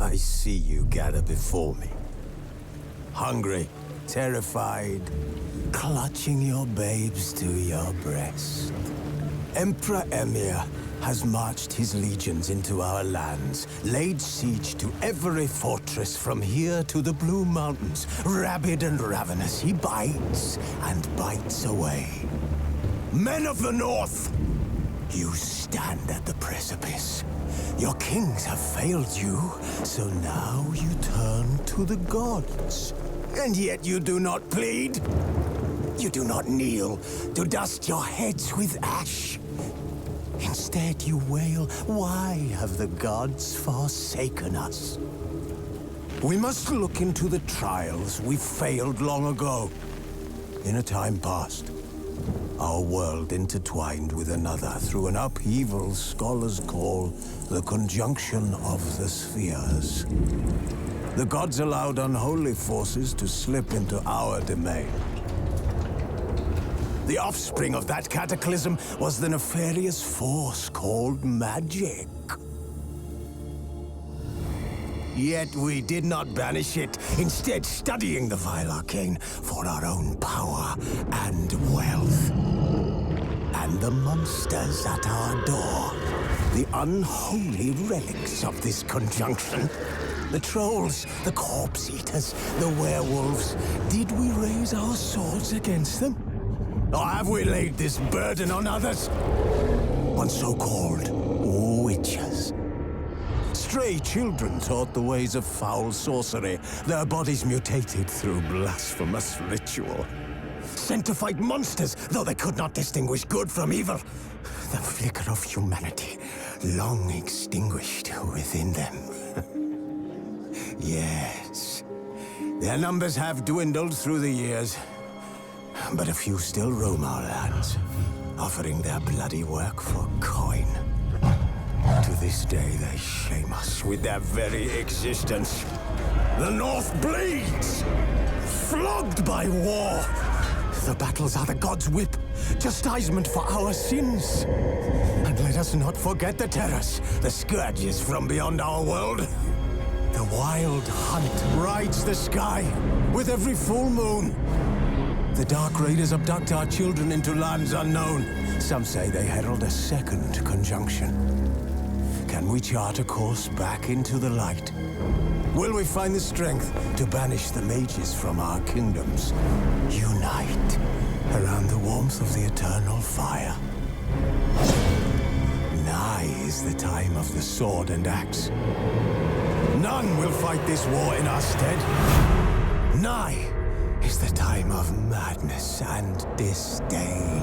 I see you gather before me. Hungry, terrified, clutching your babes to your breast. Emperor Emir has marched his legions into our lands, laid siege to every fortress from here to the Blue Mountains. Rabid and ravenous, he bites and bites away. Men of the North, you stand at the precipice. Your kings have failed you, so now you turn to the gods. And yet you do not plead. You do not kneel to dust your heads with ash. Instead you wail, why have the gods forsaken us? We must look into the trials we failed long ago. In a time past, our world intertwined with another through an upheaval scholars call the conjunction of the spheres. The gods allowed unholy forces to slip into our domain. The offspring of that cataclysm was the nefarious force called magic. Yet we did not banish it, instead studying the vile arcane for our own power and wealth. And the monsters at our door, the unholy relics of this conjunction. The trolls, the corpse eaters, the werewolves. Did we raise our swords against them? Or have we laid this burden on others? On so-called witches. Stray children taught the ways of foul sorcery, their bodies mutated through blasphemous ritual. Sent to fight monsters, though they could not distinguish good from evil. The flicker of humanity, long extinguished within them. Yes, their numbers have dwindled through the years. But a few still roam our lands, offering their bloody work for coin. To this day, they shame us with their very existence. The North bleeds, flogged by war. The battles are the gods' whip, chastisement for our sins. And let us not forget the terrors, the scourges from beyond our world. The wild hunt rides the sky with every full moon. The Dark Raiders abduct our children into lands unknown. Some say they herald a second conjunction. Can we chart a course back into the light? Will we find the strength to banish the mages from our kingdoms? Unite around the warmth of the eternal fire. Nigh is the time of the sword and axe. None will fight this war in our stead. Nigh is the time of madness and disdain.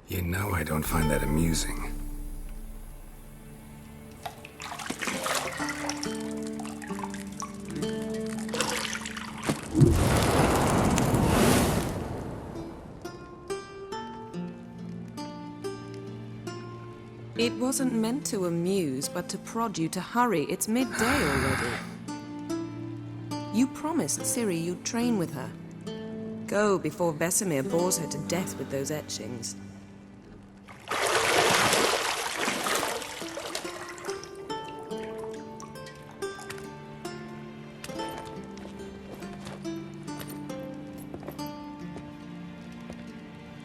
You know I don't find that amusing. It wasn't meant to amuse, but to prod you to hurry. It's midday already. You promised Ciri you'd train with her. Go before Vesemir bores her to death with those etchings.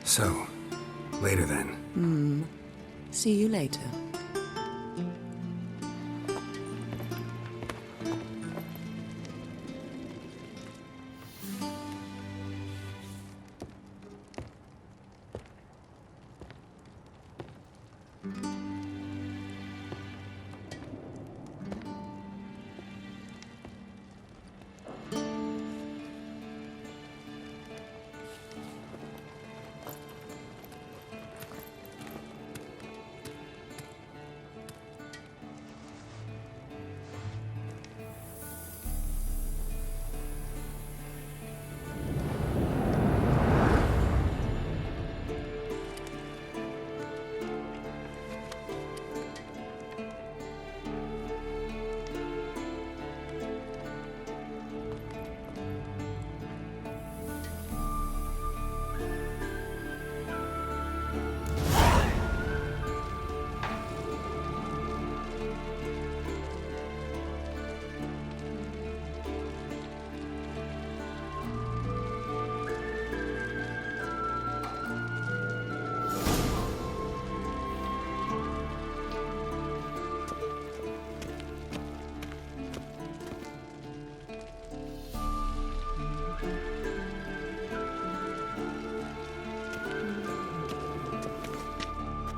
So, later then. See you later.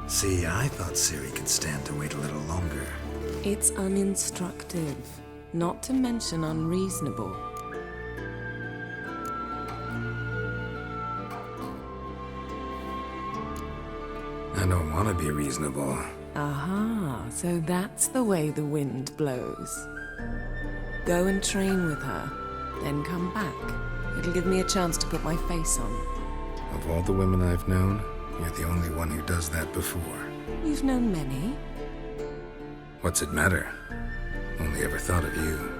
See, I thought Ciri could stand to wait a little longer. It's uninstructive, not to mention unreasonable. I don't want to be reasonable. Aha, so that's the way the wind blows. Go and train with her, then come back. It'll give me a chance to put my face on. Of all the women I've known, you're the only one who does that before. You've known many. What's it matter? Only ever thought of you.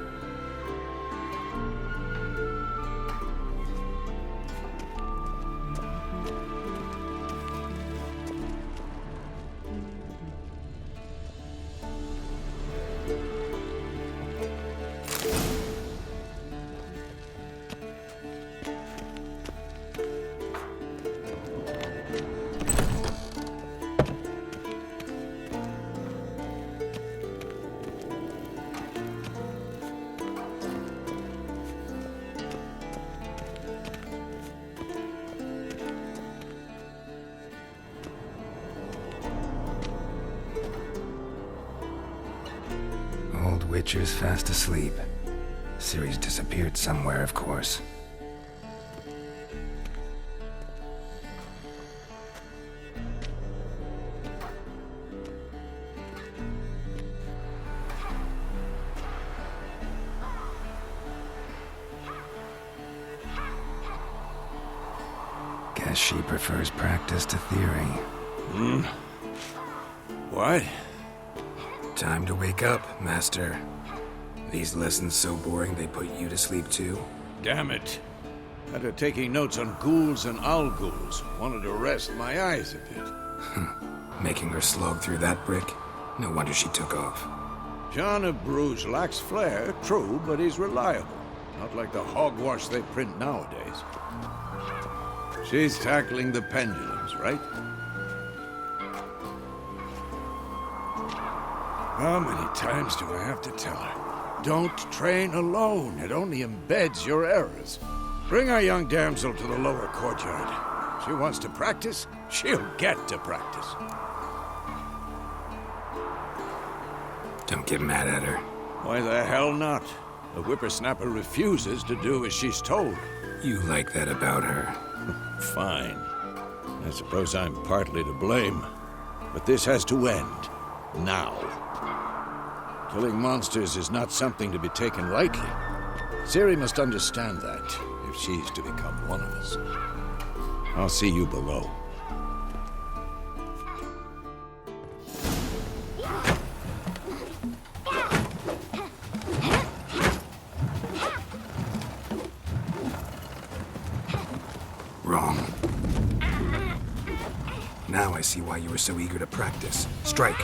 Old Witcher's fast asleep. Ciri's disappeared somewhere, of course. Guess she prefers practice to theory. What? Time to wake up, Master. These lessons so boring they put you to sleep too? Damn it. Had her taking notes on ghouls and owl ghouls. Wanted to rest my eyes a bit. Making her slog through that brick? No wonder she took off. John of Bruges lacks flair, true, but he's reliable. Not like the hogwash they print nowadays. She's tackling the pendulums, right? How many times do I have to tell her? Don't train alone. It only embeds your errors. Bring our young damsel to the lower courtyard. She wants to practice, she'll get to practice. Don't get mad at her. Why the hell not? The whippersnapper refuses to do as she's told. You like that about her. Fine. I suppose I'm partly to blame, but this has to end. Now. Killing monsters is not something to be taken lightly. Ciri must understand that, if she's to become one of us. I'll see you below. Wrong. Now I see why you were so eager to practice. Strike.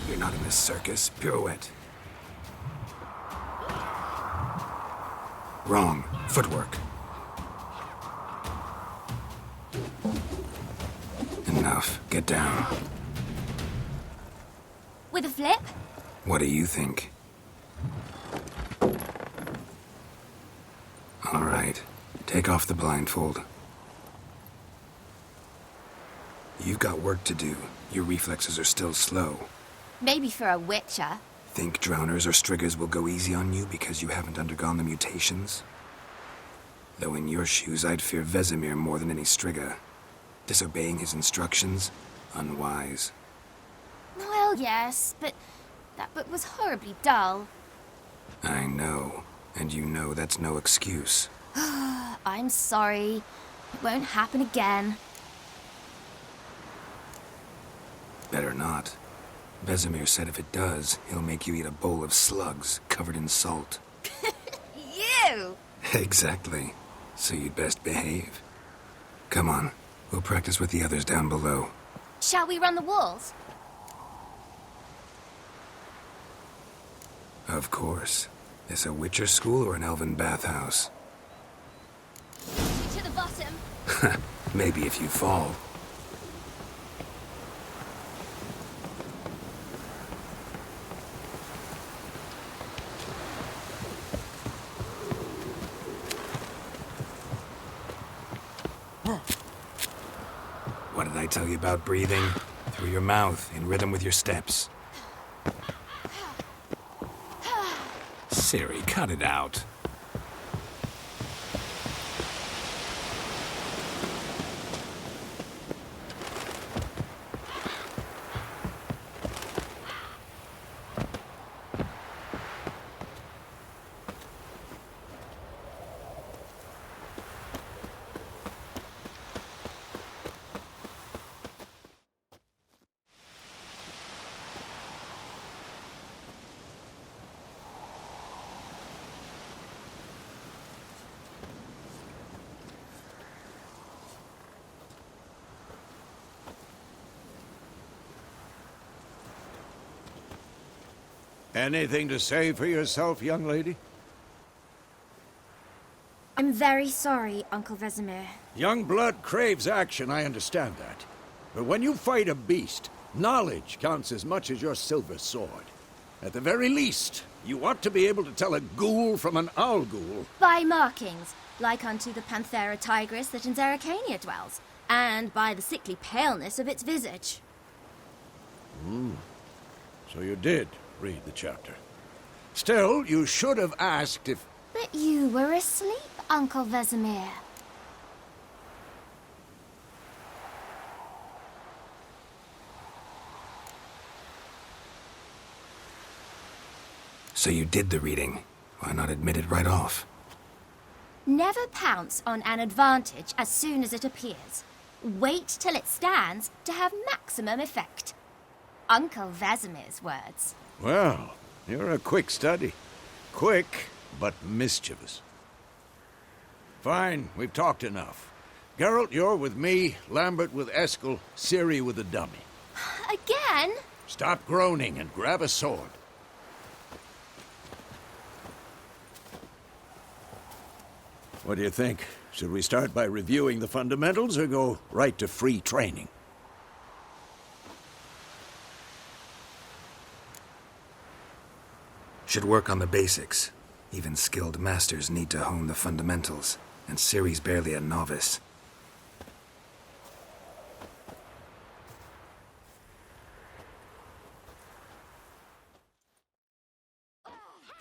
You're not in this circus. Pirouette. Wrong. Footwork. Enough. Get down. With a flip? What do you think? All right. Take off the blindfold. You've got work to do. Your reflexes are still slow. Maybe for a witcher. Think drowners or striggers will go easy on you because you haven't undergone the mutations? Though in your shoes, I'd fear Vesemir more than any strigger. Disobeying his instructions? Unwise. Well, yes, but that book was horribly dull. I know. And you know that's no excuse. I'm sorry. It won't happen again. Better not. Vesemir said if it does, he'll make you eat a bowl of slugs covered in salt. You! Exactly. So you'd best behave. Come on. We'll practice with the others down below. Shall we run the walls? Of course. This a Witcher school or an elven bathhouse? To the bottom. Maybe if you fall. What did I tell you about breathing? Through your mouth, in rhythm with your steps. Ciri, cut it out. Anything to say for yourself, young lady? I'm very sorry, Uncle Vesemir. Young blood craves action, I understand that. But when you fight a beast, knowledge counts as much as your silver sword. At the very least, you ought to be able to tell a ghoul from an owl ghoul. By markings, like unto the Panthera tigris that in Zerrikania dwells, and by the sickly paleness of its visage. So you did read the chapter. Still, you should have asked if... But you were asleep, Uncle Vesemir. So you did the reading. Why not admit it right off? Never pounce on an advantage as soon as it appears. Wait till it stands to have maximum effect. Uncle Vesemir's words. Well, you're a quick study. Quick, but mischievous. Fine, we've talked enough. Geralt, you're with me, Lambert with Eskel, Ciri with the dummy. Again? Stop groaning and grab a sword. What do you think? Should we start by reviewing the fundamentals or go right to free training? Should work on the basics. Even skilled masters need to hone the fundamentals. and Ciri's barely a novice.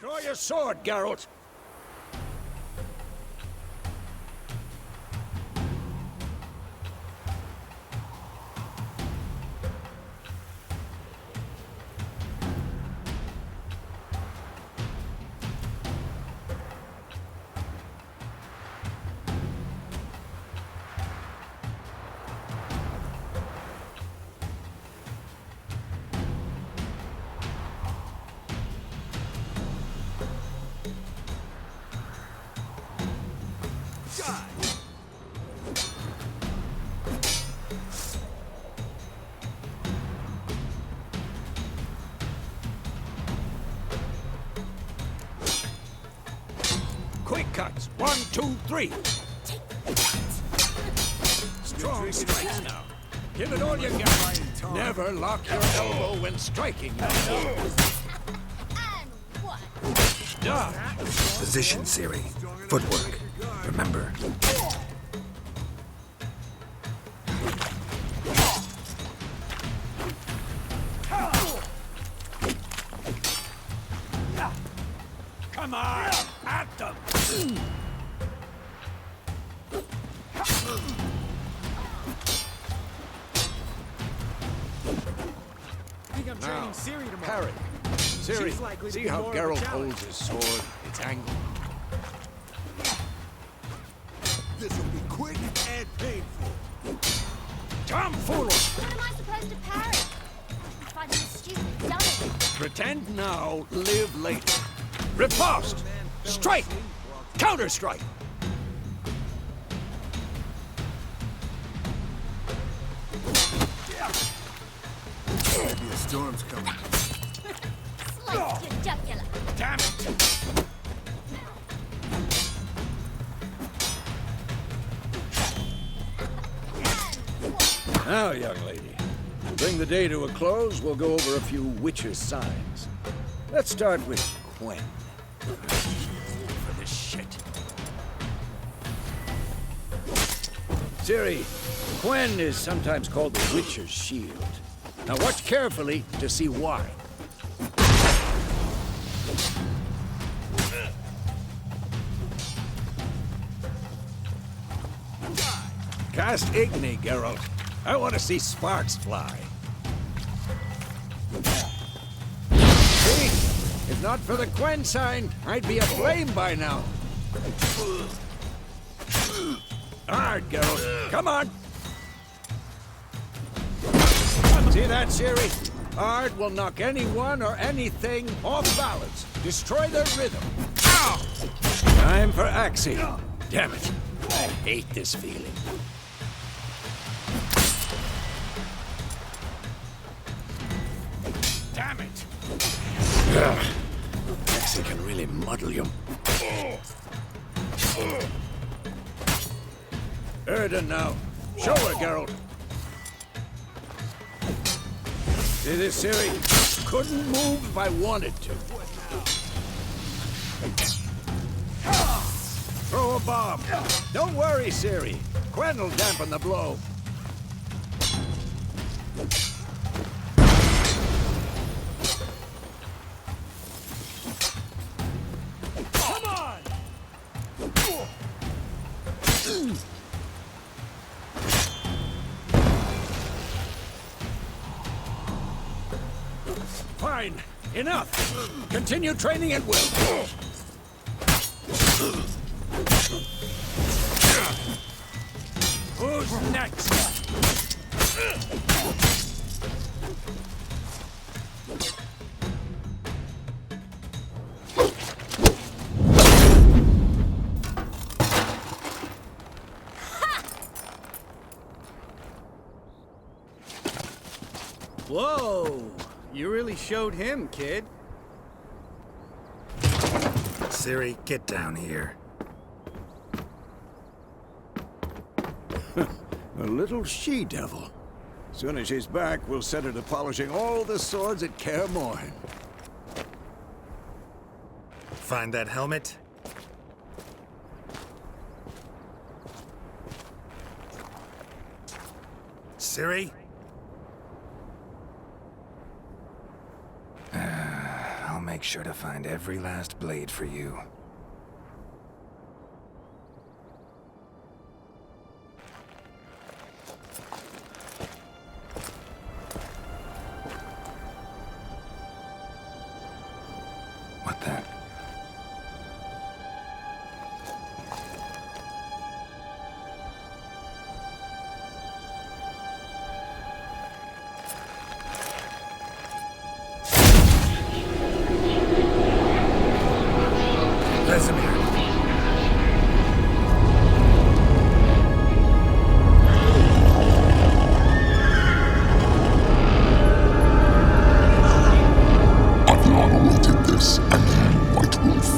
Draw your sword, Geralt. Quick cuts. 1, 2, 3. Strong strikes now. Give it all you got. Never lock your elbow when striking. Done. Position, Ciri. Footwork. Remember. Come on, at them. Now, parry. Ciri, see how Geralt holds his sword? It's angled. This'll be quick and painful. Tomfoolery! What am I supposed to parry? I'm fighting a stupid dummy. Pretend now, live later. Riposte! Strike! Counter-strike! Maybe a storm's coming. Slice the jugular. Damn it! Now, young lady, to bring the day to a close, we'll go over a few witches' signs. Let's start with Quen. For this shit. Ciri, Quen is sometimes called the Witcher's Shield. Now watch carefully to see why. Cast Igni, Geralt. I want to see sparks fly. See? If not for the Quen sign, I'd be aflame by now. Hard, Geralt. Come on. See that, Ciri? Ard will knock anyone or anything off balance. Destroy their rhythm. Ow! Time for axing. Damn it. I hate this feeling. Damn it. Axing can really muddle you. Erden now. Show her, Geralt. See this, Ciri? Couldn't move if I wanted to. Throw a bomb. Don't worry, Ciri. Quen will dampen the blow. Come on! Fine. Enough. Continue training at will. Who's next? Whoa! You really showed him, kid. Ciri, get down here. A little she-devil. Soon as she's back, we'll set her to polishing all the swords at Kaer Morhen. Find that helmet? Ciri? I'll make sure to find every last blade for you. What the? Vesemir! I've long awaited this, and you, White Wolf.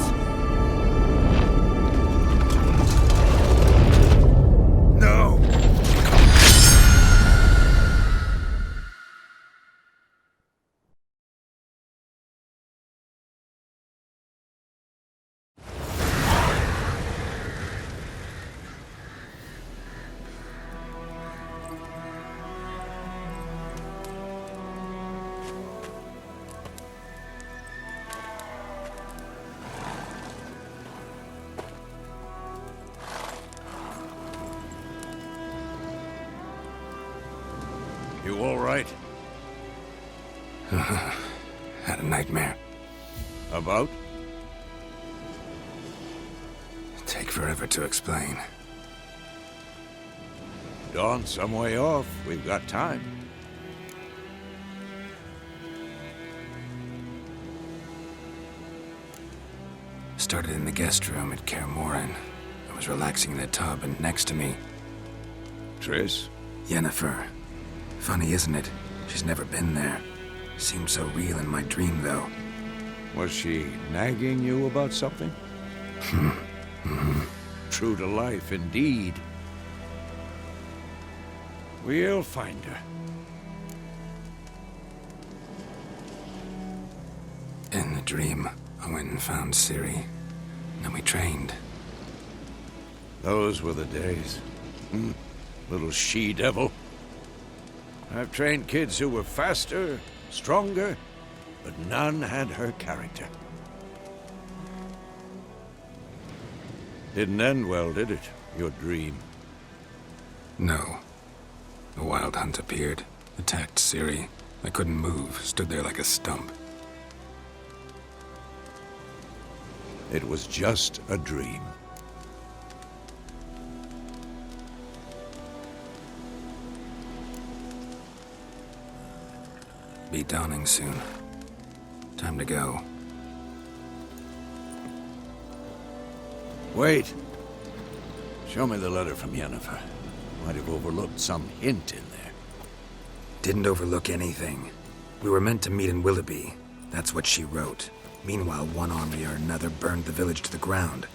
No! You all right? Had a nightmare. About? Take forever to explain. Dawn's some way off. We've got time. Started in the guest room at Kaer Morhen. I was relaxing in the tub, and next to me, Triss? Yennefer. Funny, isn't it? She's never been there. Seemed so real in my dream, though. Was she nagging you about something? True to life, indeed. We'll find her. In the dream, I went and found Ciri. Then we trained. Those were the days. Little she-devil. I've trained kids who were faster, stronger, but none had her character. Didn't end well, did it? Your dream? No. The Wild Hunt appeared, attacked Ciri. I couldn't move, stood there like a stump. It was just a dream. Be dawning soon. Time to go. Wait. Show me the letter from Yennefer. Might have overlooked some hint in there. Didn't overlook anything. We were meant to meet in Willoughby. That's what she wrote. Meanwhile, one army or another burned the village to the ground.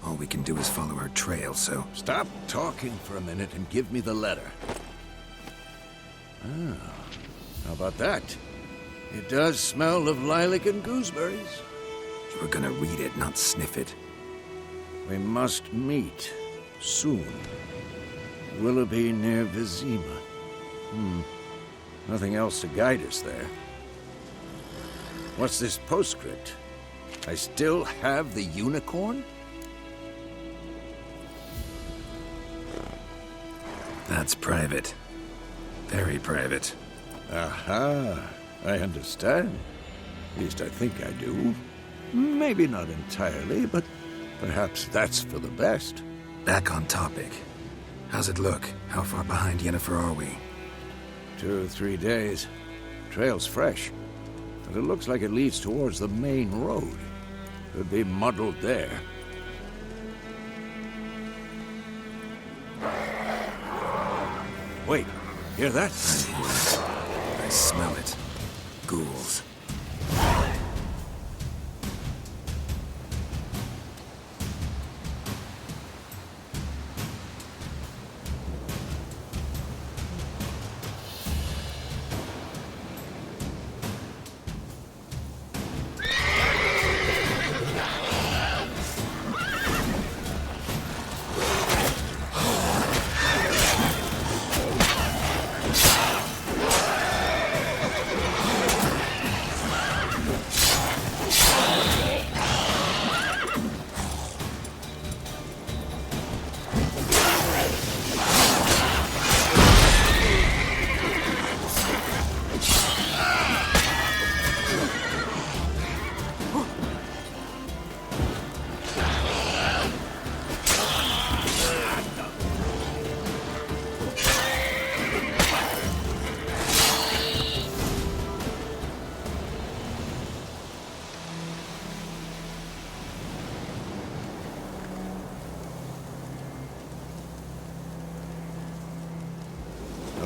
All we can do is follow her trail, so... Stop talking for a minute and give me the letter. Ah, how about that? It does smell of lilac and gooseberries. You were gonna read it, not sniff it. We must meet soon. Willoughby near Vizima. Nothing else to guide us there. What's this postscript? I still have the unicorn? That's private. Very private. Aha, I understand. At least I think I do. Maybe not entirely, but perhaps that's for the best. Back on topic. How's it look? How far behind Yennefer are we? 2 or 3 days. Trail's fresh, but it looks like it leads towards the main road. Could be muddled there. Wait, hear that? I smell it. Ghouls.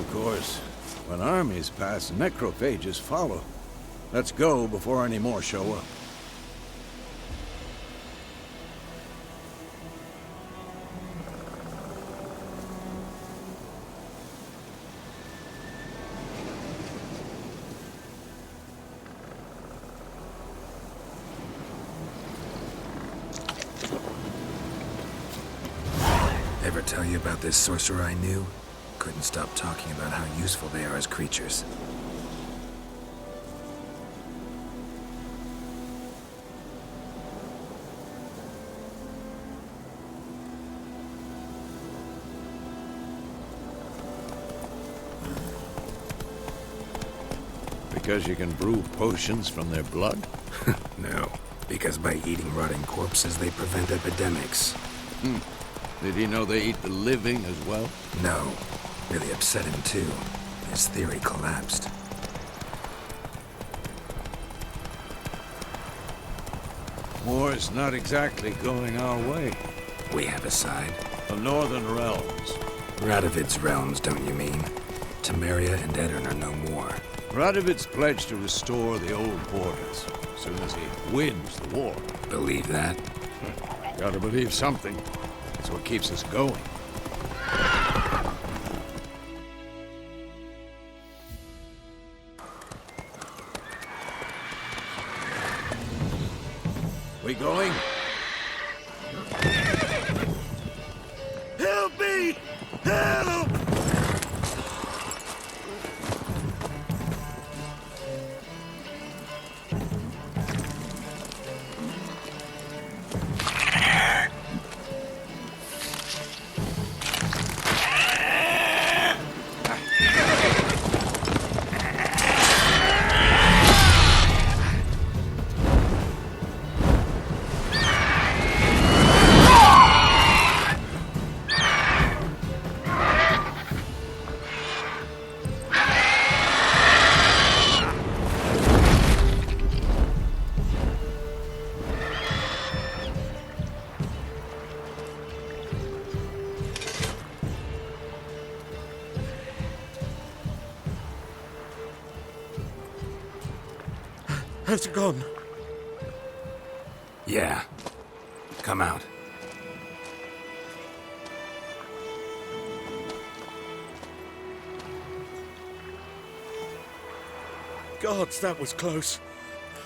Of course, when armies pass, necrophages follow. Let's go before any more show up. Ever tell you about this sorcerer I knew? Couldn't stop talking about how useful they are as creatures. Because you can brew potions from their blood? No, because by eating rotting corpses, they prevent epidemics. Did he know they eat the living as well? No, really upset him too. His theory collapsed. War's not exactly going our way. We have a side. The Northern Realms. Radovid's realms, don't you mean? Temeria and Edirn are no more. Radovid's pledged to restore the old borders as soon as he wins the war. Believe that? Gotta believe something. That's what keeps us going. We going? Help me! Help! Has it gone? Yeah. Come out. Gods, that was close.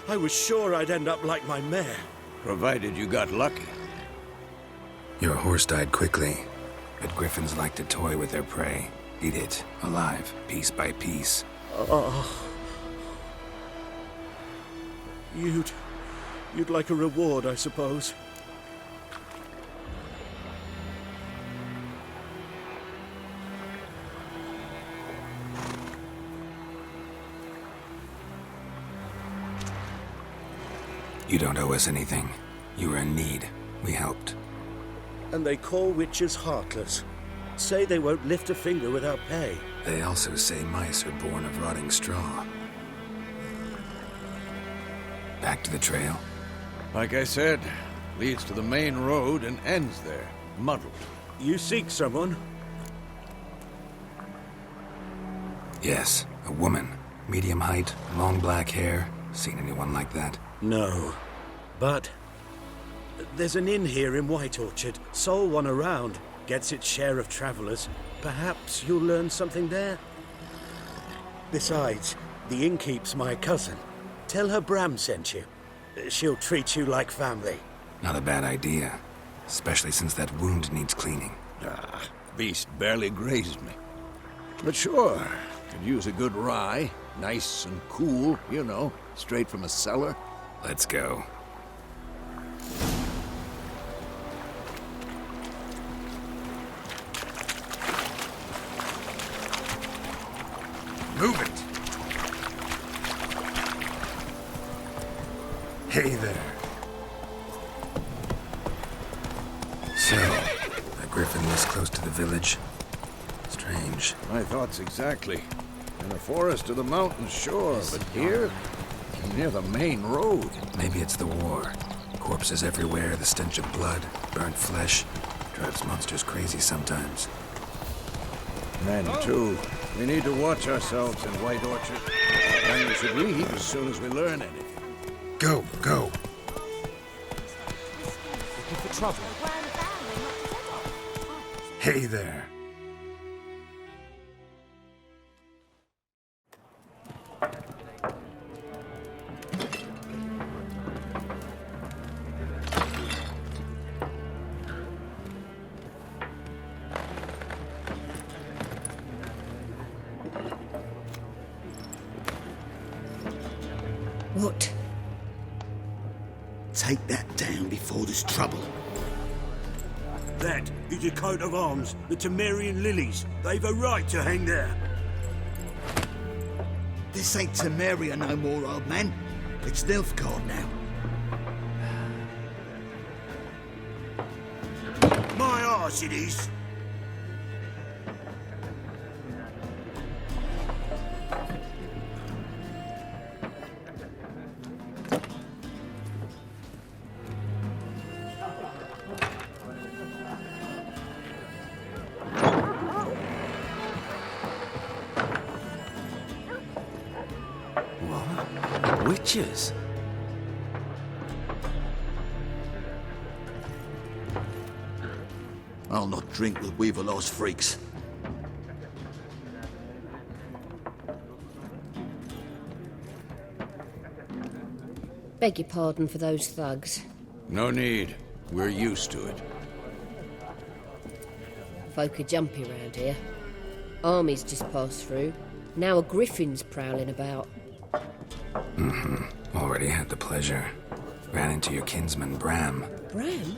I was sure I'd end up like my mare. Provided you got lucky. Your horse died quickly, but griffins like to toy with their prey. Eat it, alive, piece by piece. You'd like a reward, I suppose. You don't owe us anything. You were in need. We helped. And they call witches heartless. Say they won't lift a finger without pay. They also say mice are born of rotting straw. Back to the trail? Like I said, leads to the main road and ends there, muddled. You seek someone? Yes, a woman. Medium height, long black hair. Seen anyone like that? No. But there's an inn here in White Orchard. Sole one around. Gets its share of travelers. Perhaps you'll learn something there? Besides, the innkeep's my cousin. Tell her Bram sent you. She'll treat you like family. Not a bad idea. Especially since that wound needs cleaning. Beast barely grazed me. But sure, could use a good rye. Nice and cool, you know, straight from a cellar. Let's go. Move it! Hey there. So, a griffin this close to the village? Strange. My thoughts exactly. In the forest or the mountains, sure, but here? Near the main road. Maybe it's the war. Corpses everywhere, the stench of blood, burnt flesh. Drives monsters crazy sometimes. Men, too. We need to watch ourselves in White Orchard. And we should leave as soon as we learn anything. Go, go. Looking for trouble. Hey there. What? Take that down before there's trouble. That is a coat of arms, the Temerian lilies. They've a right to hang there. This ain't Temeria no more, old man. It's Nilfgaard now. My arse it is. Witches? I'll not drink with Weaverlaw's freaks. Beg your pardon for those thugs. No need. We're used to it. Folk are jumpy round here. Armies just passed through. Now a griffin's prowling about. Already had the pleasure. Ran into your kinsman, Bram. Bram?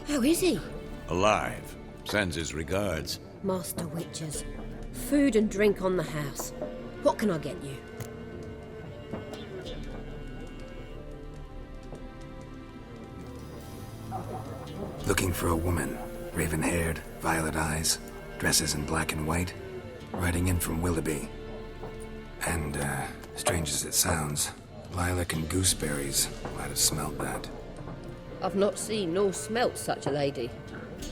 How is he? Alive. Sends his regards. Master Witchers. Food and drink on the house. What can I get you? Looking for a woman. Raven-haired, violet eyes, dresses in black and white. Riding in from Willoughby. And, strange as it sounds, lilac and gooseberries might have smelled that. I've not seen nor smelt such a lady.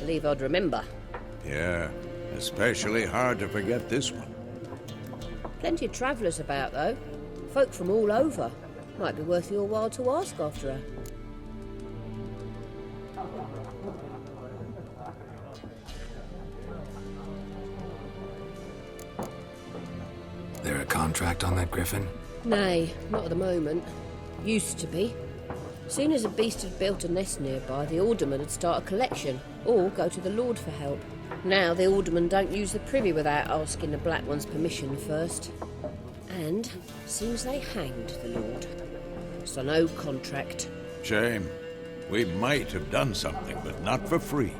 Believe I'd remember. Yeah, especially hard to forget this one. Plenty of travellers about, though. Folk from all over. Might be worth your while to ask after her. There a contract on that griffin? Nay, not at the moment. Used to be. Soon as a beast had built a nest nearby, the alderman would start a collection, or go to the Lord for help. Now the aldermen don't use the privy without asking the Black One's permission first. And seems they hanged the Lord. So no contract. Shame. We might have done something, but not for free.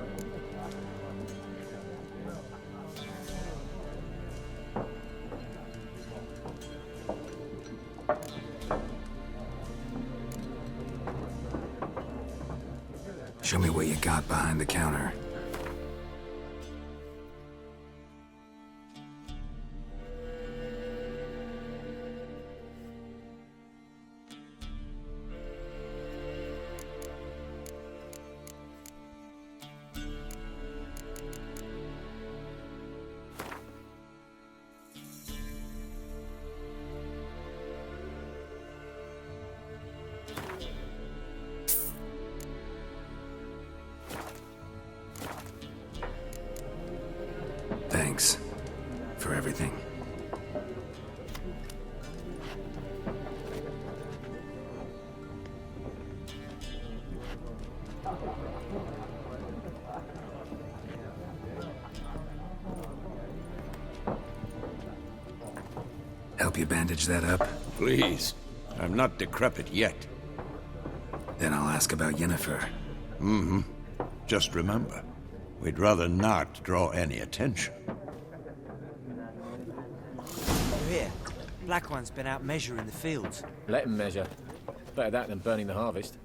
Show me what you got behind the counter. Thanks for everything. Help you bandage that up? Please. I'm not decrepit yet. Then I'll ask about Yennefer. Mm-hmm. Just remember, we'd rather not draw any attention. Here, Black One's been out measuring the fields. Let him measure. Better that than burning the harvest.